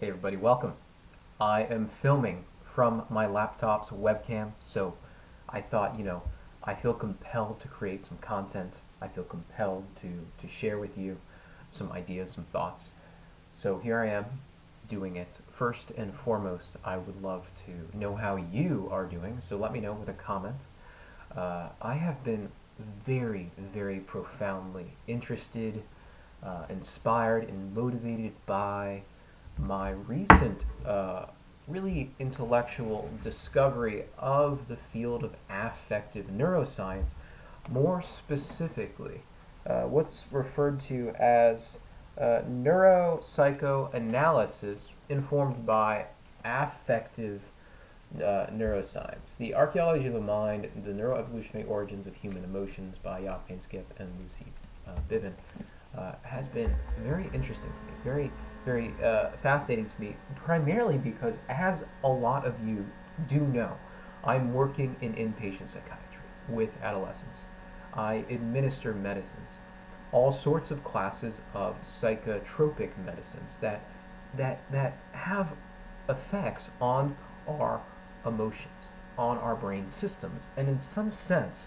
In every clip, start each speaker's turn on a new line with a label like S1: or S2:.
S1: Hey everybody, welcome. I am filming from my laptop's webcam, so I thought, I feel compelled to create some content. I feel compelled to share with you some ideas, some thoughts. So here I am doing it. First and foremost, I would love to know how you are doing, so let me know with a comment. I have been very, very profoundly interested, inspired, and motivated by my recent, really intellectual discovery of the field of affective neuroscience, more specifically, what's referred to as neuropsychoanalysis informed by affective neuroscience. The Archaeology of the Mind, the Neuroevolutionary Origins of Human Emotions by Iacobucci and Lucy Biven has been very interesting to me, very fascinating to me, primarily because, as a lot of you do know, I'm working in inpatient psychiatry with adolescents. I administer medicines, all sorts of classes of psychotropic medicines that have effects on our emotions, on our brain systems, and in some sense,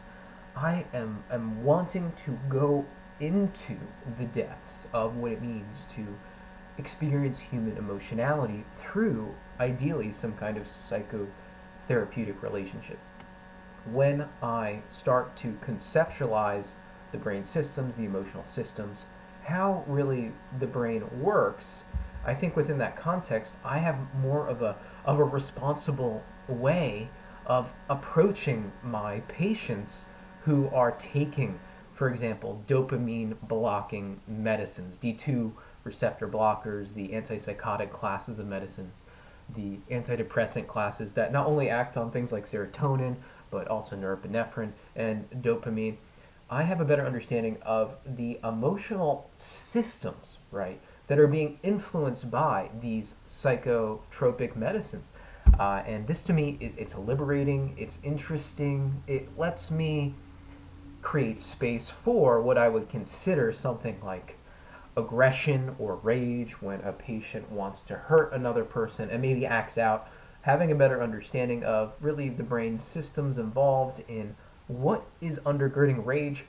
S1: I am wanting to go into the depths of what it means to experience human emotionality through, ideally, some kind of psychotherapeutic relationship. When I start to conceptualize the brain systems, the emotional systems, how really the brain works, I think within that context, I have more of a responsible way of approaching my patients who are taking, for example, dopamine blocking medicines, D2 receptor blockers, the antipsychotic classes of medicines, the antidepressant classes that not only act on things like serotonin, but also norepinephrine and dopamine. I have a better understanding of the emotional systems, right, that are being influenced by these psychotropic medicines. And this to me it's liberating, it's interesting, it lets me create space for what I would consider something like aggression or rage when a patient wants to hurt another person and maybe acts out, having a better understanding of really the brain systems involved in what is undergirding rage,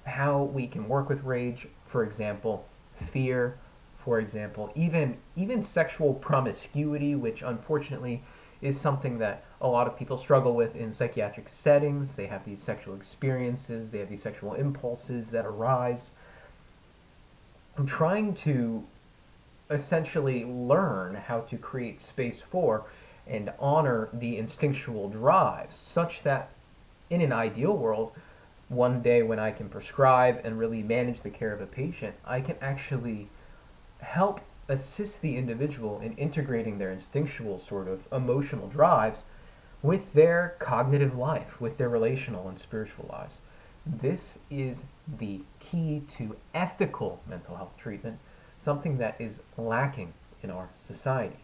S1: how we can work with rage, for example, fear, for example, even sexual promiscuity, which unfortunately is something that a lot of people struggle with in psychiatric settings. They have these sexual experiences, they have these sexual impulses that arise. I'm trying to essentially learn how to create space for and honor the instinctual drives, such that in an ideal world, one day when I can prescribe and really manage the care of a patient, I can actually help assist the individual in integrating their instinctual sort of emotional drives with their cognitive life, with their relational and spiritual lives. This is the key to ethical mental health treatment, something that is lacking in our society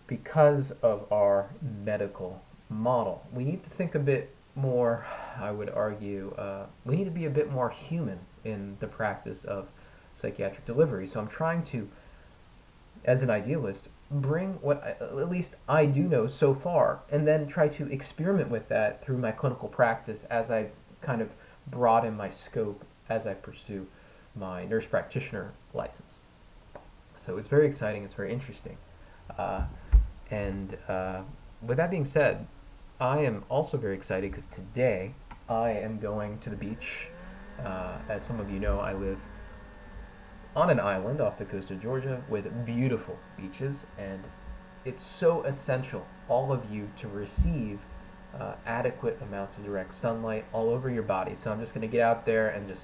S1: because of our medical model. We need to think a bit more, I would argue, we need to be a bit more human in the practice of psychiatric delivery. So I'm trying to, as an idealist, bring what at least I do know so far, and then try to experiment with that through my clinical practice as I kind of broaden my scope as I pursue my nurse practitioner license. So it's very exciting, it's very interesting. And with that being said, I am also very excited because today I am going to the beach. As some of you know, I live on an island off the coast of Georgia with beautiful beaches, and it's so essential, all of you, to receive adequate amounts of direct sunlight all over your body. So I'm just going to get out there and just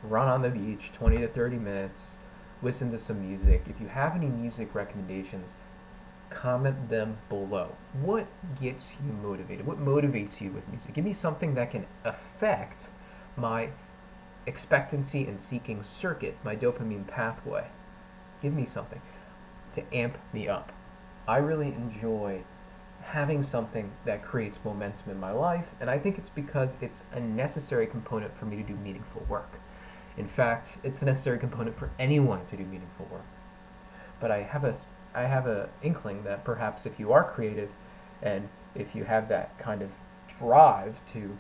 S1: run on the beach 20 to 30 minutes, listen to some music. If you have any music recommendations, comment them below. What gets you motivated? What motivates you with music? Give me something that can affect my expectancy and seeking circuit, my dopamine pathway. Give me something to amp me up. I really enjoy having something that creates momentum in my life, and I think it's because it's a necessary component for me to do meaningful work. In fact, it's the necessary component for anyone to do meaningful work. But I have a I have an inkling that perhaps if you are creative and if you have that kind of drive to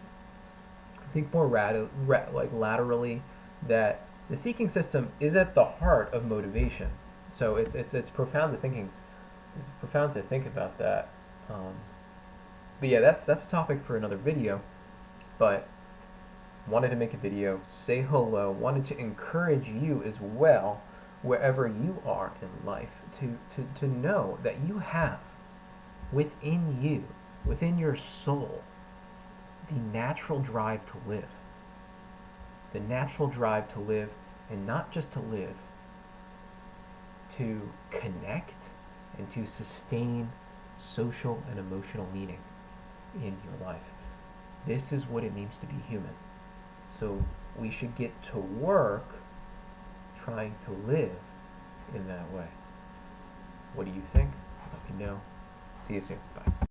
S1: think more like laterally, that the seeking system is at the heart of motivation. So it's profound to thinking. It's profound to think about that. But yeah, that's a topic for another video. But wanted to make a video, say hello, wanted to encourage you as well, wherever you are in life, to know that you have within you, within your soul, the natural drive to live. The natural drive to live, and not just to live, to connect and to sustain social and emotional meaning in your life. This is what it means to be human. So we should get to work trying to live in that way. What do you think? Let me know. See you soon. Bye.